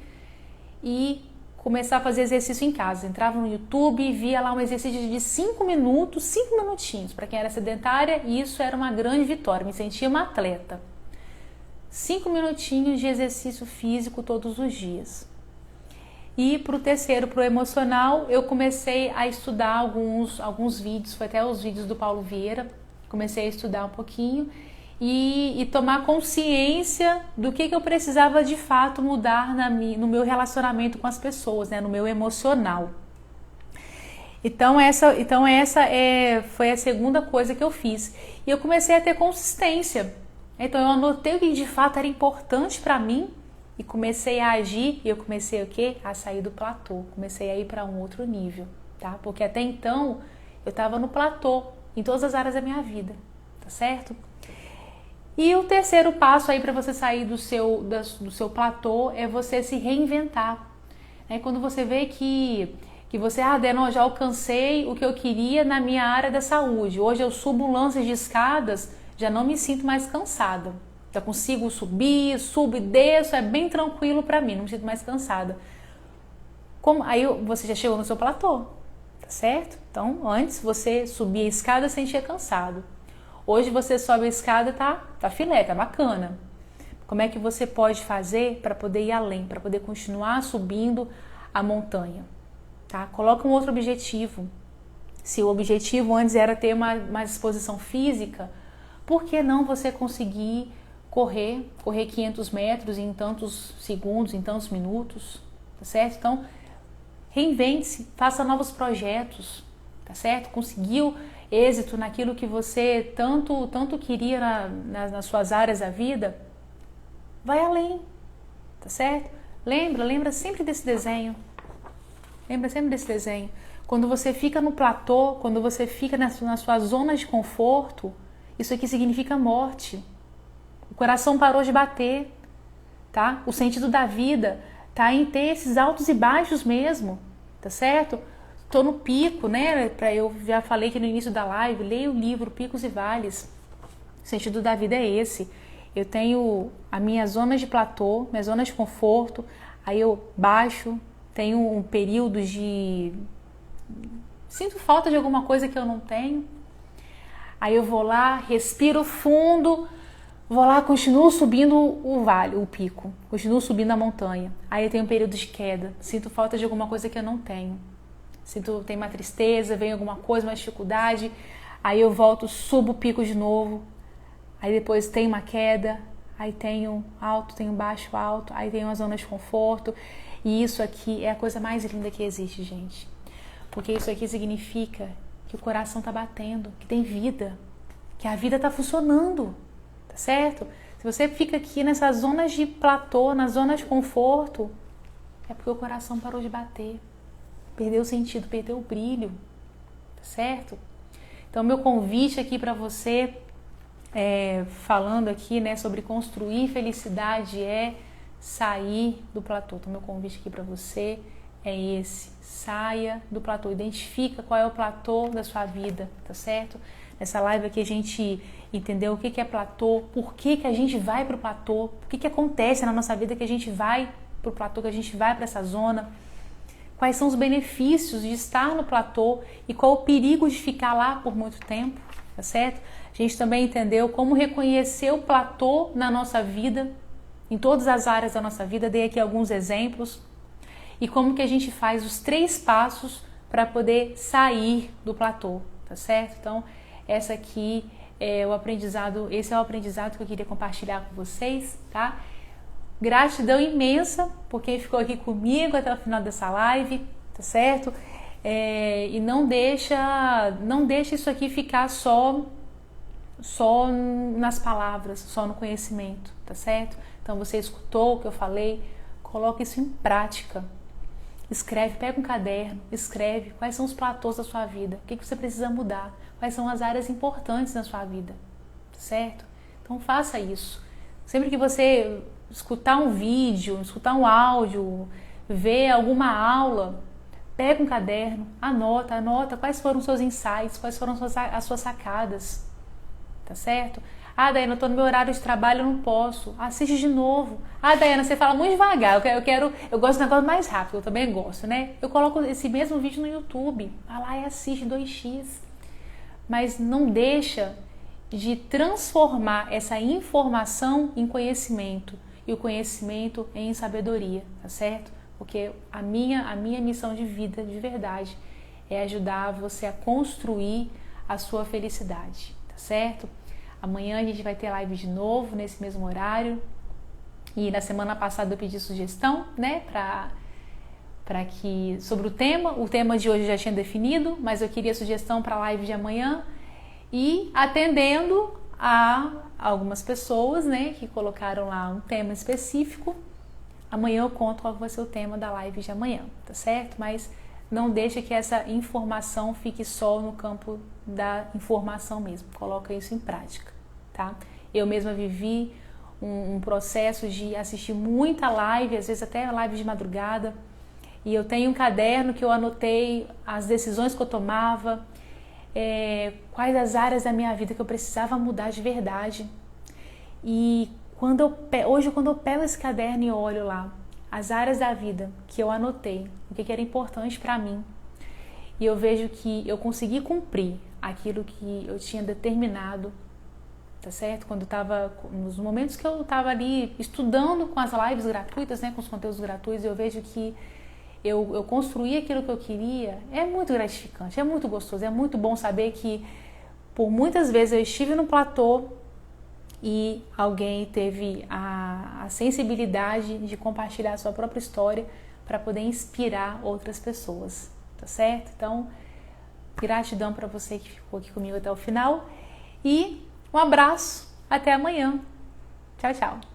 E começar a fazer exercício em casa. Entrava no YouTube e via lá um exercício de 5 minutos, 5 minutinhos. Para quem era sedentária, isso era uma grande vitória. Me sentia uma atleta. 5 minutinhos de exercício físico todos os dias. E para o terceiro, para o emocional, eu comecei a estudar alguns vídeos, foi até os vídeos do Paulo Vieira, comecei a estudar um pouquinho e tomar consciência do que eu precisava de fato mudar no meu relacionamento com as pessoas, né, no meu emocional. Então essa foi a segunda coisa que eu fiz. E eu comecei a ter consistência. Então eu anotei o que de fato era importante para mim e comecei a agir. E eu comecei o quê? A sair do platô. Comecei a ir para um outro nível, tá? Porque até então eu estava no platô em todas as áreas da minha vida, tá certo? E o terceiro passo aí para você sair do seu platô é você se reinventar. Quando você vê que você, Deno, já alcancei o que eu queria na minha área da saúde. Hoje eu subo lances de escadas, já não me sinto mais cansada. Já consigo subo e desço, é bem tranquilo para mim, não me sinto mais cansada. Aí você já chegou no seu platô, tá certo? Então, antes você subia a escada e sentia cansado. Hoje você sobe a escada, tá filé, tá bacana. Como é que você pode fazer para poder ir além, para poder continuar subindo a montanha? Tá? Coloca um outro objetivo. Se o objetivo antes era ter mais disposição física, por que não você conseguir correr 500 metros em tantos segundos, em tantos minutos? Tá certo? Então, reinvente-se, faça novos projetos, tá certo? Conseguiu êxito naquilo que você tanto queria nas suas áreas da vida? Vai além, tá certo? Lembra sempre desse desenho. Lembra sempre desse desenho. Quando você fica no platô, quando você fica na sua zona de conforto, isso aqui significa morte. O coração parou de bater, tá? O sentido da vida tá em ter esses altos e baixos mesmo, tá certo? Tô no pico, né? Eu já falei aqui no início da live, leia o livro Picos e Vales. O sentido da vida é esse. Eu tenho a minha zona de platô, minha zona de conforto, aí eu baixo, tenho um período de... sinto falta de alguma coisa que eu não tenho. Aí eu vou lá, respiro fundo, vou lá, continuo subindo o vale, o pico, continuo subindo a montanha. Aí eu tenho um período de queda, sinto falta de alguma coisa que eu não tenho. Tem uma tristeza, vem alguma coisa, uma dificuldade, aí eu volto, subo o pico de novo, aí depois tem uma queda, aí tenho alto, tenho baixo, alto, aí tenho uma zona de conforto, e isso aqui é a coisa mais linda que existe, gente, porque isso aqui significa que o coração está batendo, que tem vida, que a vida está funcionando, tá certo? Se você fica aqui nessas zonas de platô, na zona de conforto, é porque o coração parou de bater. Perdeu o sentido, perdeu o brilho, tá certo? Então, meu convite aqui para você, falando aqui, né, sobre construir felicidade, é sair do platô. Então, meu convite aqui para você é esse: saia do platô, identifica qual é o platô da sua vida, tá certo? Nessa live aqui a gente entendeu o que é platô, por que a gente vai para o platô, o que acontece na nossa vida que a gente vai para o platô, que a gente vai para essa zona. Quais são os benefícios de estar no platô e qual o perigo de ficar lá por muito tempo, tá certo? A gente também entendeu como reconhecer o platô na nossa vida, em todas as áreas da nossa vida, dei aqui alguns exemplos, e como que a gente faz os 3 passos para poder sair do platô, tá certo? Então, esse é o aprendizado que eu queria compartilhar com vocês, tá? Gratidão imensa por quem ficou aqui comigo até o final dessa live, tá certo? E não deixa isso aqui ficar só nas palavras, só no conhecimento, tá certo? Então você escutou o que eu falei, coloca isso em prática. Escreve, pega um caderno, escreve quais são os platôs da sua vida, o que você precisa mudar, quais são as áreas importantes na sua vida, tá certo? Então faça isso. Sempre que você escutar um vídeo, escutar um áudio, ver alguma aula, pega um caderno, anota quais foram os seus insights, quais foram as suas sacadas, tá certo? Ah, Daiana, eu tô no meu horário de trabalho, eu não posso. Assiste de novo. Ah, Daiana, você fala muito devagar, eu gosto de um negócio mais rápido, eu também gosto, né? Eu coloco esse mesmo vídeo no YouTube, vai lá e assiste 2x. Mas não deixa de transformar essa informação em conhecimento e o conhecimento em sabedoria, tá certo? Porque a minha missão de vida, de verdade, é ajudar você a construir a sua felicidade, tá certo? Amanhã a gente vai ter live de novo, nesse mesmo horário. E na semana passada eu pedi sugestão, né, para que sobre o tema de hoje eu já tinha definido, mas eu queria sugestão para a live de amanhã. E atendendo a algumas pessoas, né, que colocaram lá um tema específico, amanhã eu conto qual vai ser o tema da live de amanhã, tá certo? Mas não deixa que essa informação fique só no campo da informação mesmo. Coloca isso em prática, tá? Eu mesma vivi um processo de assistir muita live, às vezes até live de madrugada, e eu tenho um caderno que eu anotei as decisões que eu tomava, quais as áreas da minha vida que eu precisava mudar de verdade. E hoje, quando eu pego esse caderno e olho lá as áreas da vida que eu anotei, o que era importante para mim, e eu vejo que eu consegui cumprir aquilo que eu tinha determinado, tá certo? Quando eu estava, nos momentos que eu estava ali estudando com as lives gratuitas, né, com os conteúdos gratuitos, eu vejo que eu construí aquilo que eu queria. É muito gratificante, é muito gostoso, é muito bom saber que por muitas vezes eu estive no platô e alguém teve a sensibilidade de compartilhar a sua própria história para poder inspirar outras pessoas, tá certo? Então, gratidão para você que ficou aqui comigo até o final e um abraço, até amanhã. Tchau, tchau.